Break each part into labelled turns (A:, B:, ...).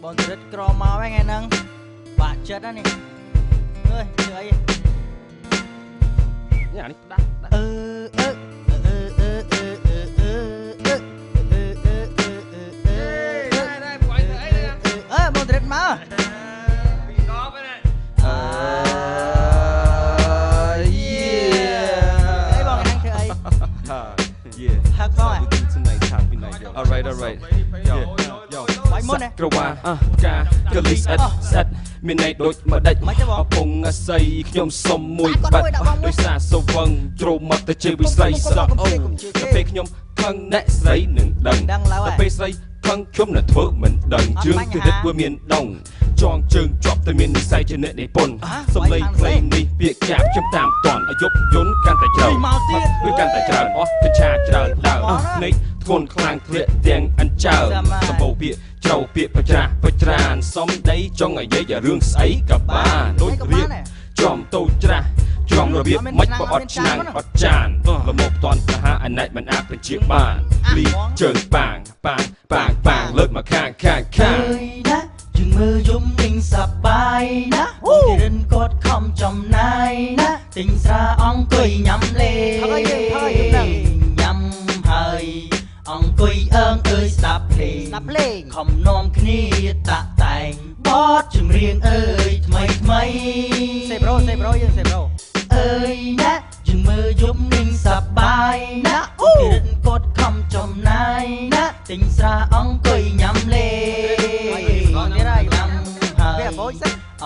A: bọn rất cro máu anh em nâng bạn chết đó nè ơi chơi
B: nhà đi đắt
A: bọn rất máu
B: Alright. Yo. Krawa, Kalis set មានន័យដូចមកដាច់អពងស័យខ្ញុំសុំមួយបាត់ដោយសារសវឹងជ្រោមមកទៅជាវិស័យស្រកអូទៅពេលខ្ញុំខឹងអ្នកស្រីនឹងដឹងទៅពេលស្រីខឹងខ្ញុំនឹងធ្វើមិនដឹងជើងគឺរឹតវាមានដងចងជើងជាប់តែមាននិស័យជាអ្នកនិពន្ធសំឡេងភ្លេងនេះពាក្យចាបខ្ញុំតាមតន់អាយុយន្តកាន់តែច្រើនគឺកាន់តែច្រើនអស់កញ្ឆាច្រើនដើរភ្នែកធ្ងន់ខ្លាំងធ្លាក់ទាំងអញ្ចើសម្បូរពាក្យជ្រៅពាក្យបច្រានសំដីចង់ឲ្យនិយាយរឿងស្អីក៏បានដូចរៀបចំតូចច្រាស់ចំរបៀបមិនក៏អត់ឆ្នាំងអត់ចានលមកតន់ថាអាណែតមិនអាចបញ្ជាបានលីជើងប៉ាងលើកមកខាង
A: ណាជើងមើលយំនឹងសប្បាយណាអូរិនគាត់ខំចំណាយណាទិញស្រាអង្គុយញ៉ាំលេញ៉ាំហើយអង្គុយអើងអើយស្ដាប់ភ្លេងខំនាំគ្នាតាក់តែងបទចម្រៀងអើយថ្មីសេប្រូយើងសេប្រូអើយណាជើងមើលយំនឹងសប្បាយណាអូរិនគាត់ខំចំណាយណាទិញស្រាអង្គុយញ៉ាំលេ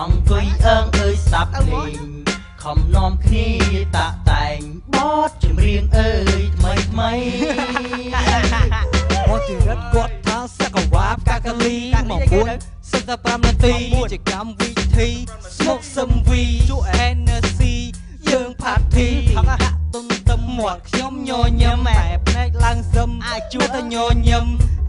A: អង្គុយអើងអើយស្ដាប់ភ្លេងខំនាំគ្នាតាក់តែងបទចម្រៀងអើយថ្មី
C: មកទីរត់គាត់ថាសកវាបកាកាលីមក45នាទីជាកម្មវិធីស្មុកសឹមវីជូអេនស៊ីយើងផាត់ធីហាក់ទុំទឹមមាត់ខ្ញុំញញឹមតែភ្នែកឡើងសឹមអាចជួទៅញញឹម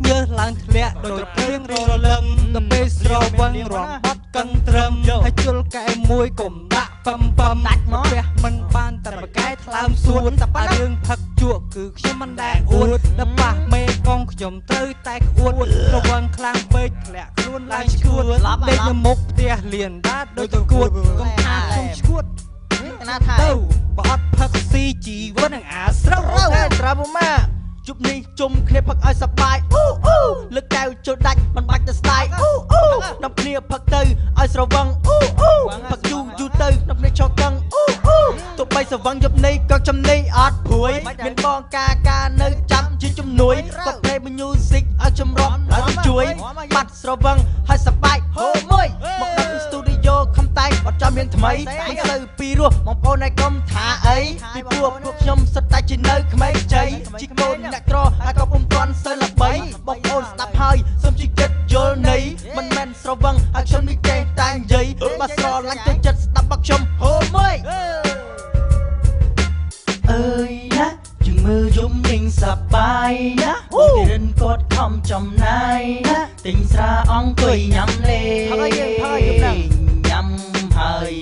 C: ញើសឡើងធ្លាក់ដោយព្រៀងរលឹមទៅពេលស្រវឹងរំបាត់កឹងត្រឹមហើយជុលកែមួយកុំដាក់ប៉ំដាច់មកផ្ទះមិនបានតែប្រកែថ្លើមសួនតែរឿងផឹកជក់គឺខ្ញុំមិនដែលអួតដល់ប៉ះមេកងខ្ញុំត្រូវតែក្អួតរវឹងខ្លាំងពេកធ្លាក់ខ្លួនឡើងឈួតដេកនៅមុខផ្ទះលៀនដាតដោយទៅគួតកុំថាខ្ញុំឈួត
A: ណាថា
C: ទៅបើអត់ផឹកស៊ីជីវិតនឹងអាស្រូវ
A: ត្រូវពុំម៉ាជប់នេះជុំគ្នាផឹកឲ្យសប្បាយលើកកែវចូលដាច់មិនបាច់ទៅស្ដាយនាំគ្នាផឹកទៅឲ្យស្រវឹងផឹកយូរទៅនាំគ្នាឆោតកឹងទោះបីស្រវឹងយប់នេះក៏ចំណេញអត់ព្រួយមានបងការនៅចាំជាជំនួយក៏ភ្លេងmusicឲ្យចម្រោះហើយជួយបាត់ស្រវឹងឲ្យសប្បាយហូមួយមកដល់ studio ខំតែងអត់ចាំមានថ្មីមិនទៅពីរោះបងប្អូនឯកុំថាអីពីពួកខ្ញុំសិតតែជានៅក្មេងជ័យជីកូនអ្នកក្រហើយក៏ពុំទាន់សូវល្បីបងប្អូនស្ដាប់ហើយសូមជិះចិត្តយល់ន័យមិនមែនស្រវឹងហើយខ្ញុំនេះចេះតែនិយាយបើស្រឡាញ់ទៅចិត្តស្ដាប់បាក់ខ្ញុំហូមួយអើយណាជើងមើលយំនឹងសប្បាយណាអូរិនគាត់ខំចំណាយណាទិញស្រាអង្គុយញ៉ាំលេញ៉ាំហើយ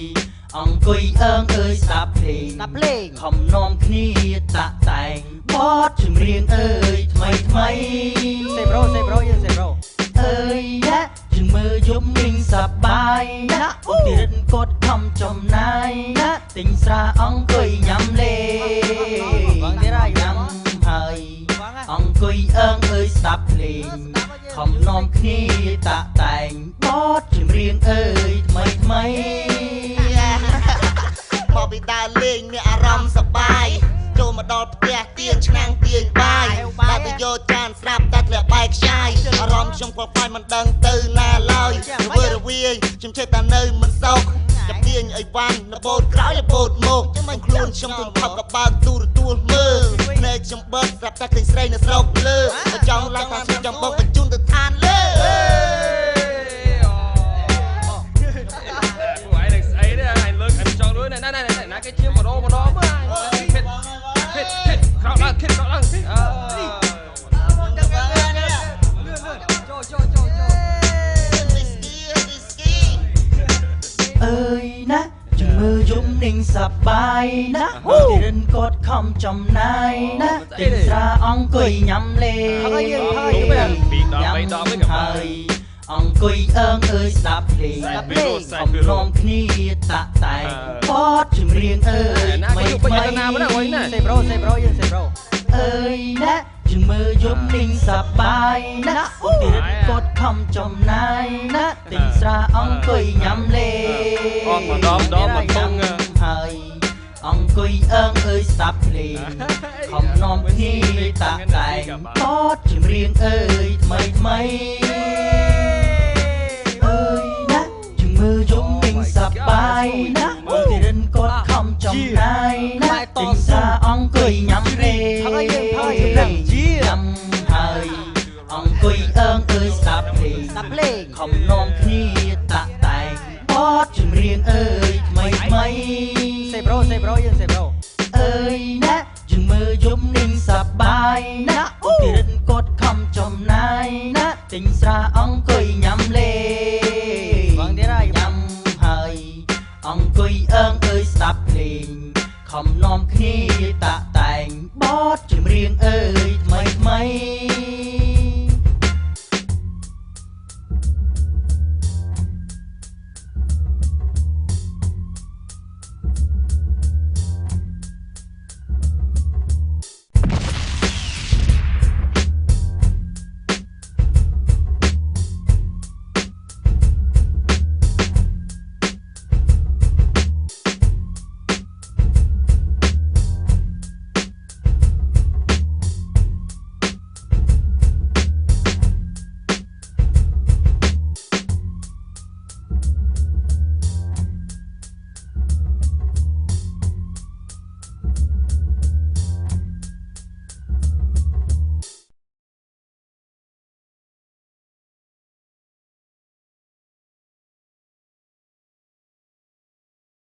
A: អង្គុយអើងអើយស្ដាប់ភ្លេងខំនាំគ្នាតាក់តែងបទចម្រៀងអើយថ្មីសេប្រូយើងសេប្រូអើយណាជើងមើលយំនឹងសប្បាយណាអូទីរិនគាត់ខំចំណាយណាទិញស្រាអង្គុយញ៉ាំលេញ៉ាំហើយអង្គុយអើងអើយស្ដាប់ភ្លេងខំនាំគ្នាតាក់តែងបទចម្រៀងអើយថ្មី
D: មកពីដើរលេងមានអារម្មណ៍សប្បាយចូលមកដល់ផ្ទះទៀនឆ្នាំងទៀនបាយតែទៅយកចានស្រាប់តែធ្លាក់បែកខ្ចាយអារម្មណ៍ខ្ញុំខ្វល់ខ្វាយមិនដឹងទៅណាឡើយរវើរវាយខ្ញុំចេះតែនៅមិនសោកចាប់ទាញអីវ៉ាន់លបូតក្រោយលបូតមកមិនខ្លួនខ្ញុំទុំថប់ក៏បើកទូរទស្សន៍មើលភ្នែកខ្ញុំបើកស្រាប់តែឃើញស្រីនៅស្រុកលើបើចង់ឡើងថាខ្ញុំចង់បោកបញ្ជូនទៅឋានលើ
B: ណាគេជាម្ដងមើលខិតក្រោកឡើងក្រោកឡើង
A: អើយណាជើងមើលយំនឹងសប្បាយណាទីរិនគាត់ខំចំណាយណាទិញស្រាអង្គុយញ៉ាំលេញ៉ាំហើយ អង្គុយអើងអើយស្ដាប់ភ្លេងខំនាំគ្នាតាក់តែងបទចម្រៀងអើយមិនសេប្រូយើងសេប្រូអើយណាជំមើយប់ទិញសប្បាយណាឧទាហរណ៍គាត់ខំចំណាយណាទិញស្រាអង្គុយញ៉ាំលេ
B: អត់ម្ដងមកពង
A: ហើយអង្គុយអើងអើយស្ដាប់ភ្លេងខំនាំគ្នាតាក់តែងបទចម្រៀងអើយថ្មីអើយណាជំមើយប់ទិញសប្បាយណាឧទាហរណ៍គាត់ខំចំណាយណាទិញស្រាអង្គុយញ៉ាំលេញ៉ាំហើយអង្គុយអើងអើយស្ដាប់ភ្លេងខំនាំគ្នាតាក់តែងបទចម្រៀងអើយថ្មីសេប្រូយើងសេប្រូអើយណាជំមើយប់នឹងសប្បាយណាឧទាហរណ៍គាត់ខំចំណាយណាទិញស្រាអង្គុយញ៉ាំលេបងទៀតហើយញ៉ាំហើយអង្គុយអើងអើយស្ដាប់ភ្លេងខំនាំគ្នាតាក់តែងបទចម្រៀងអើយ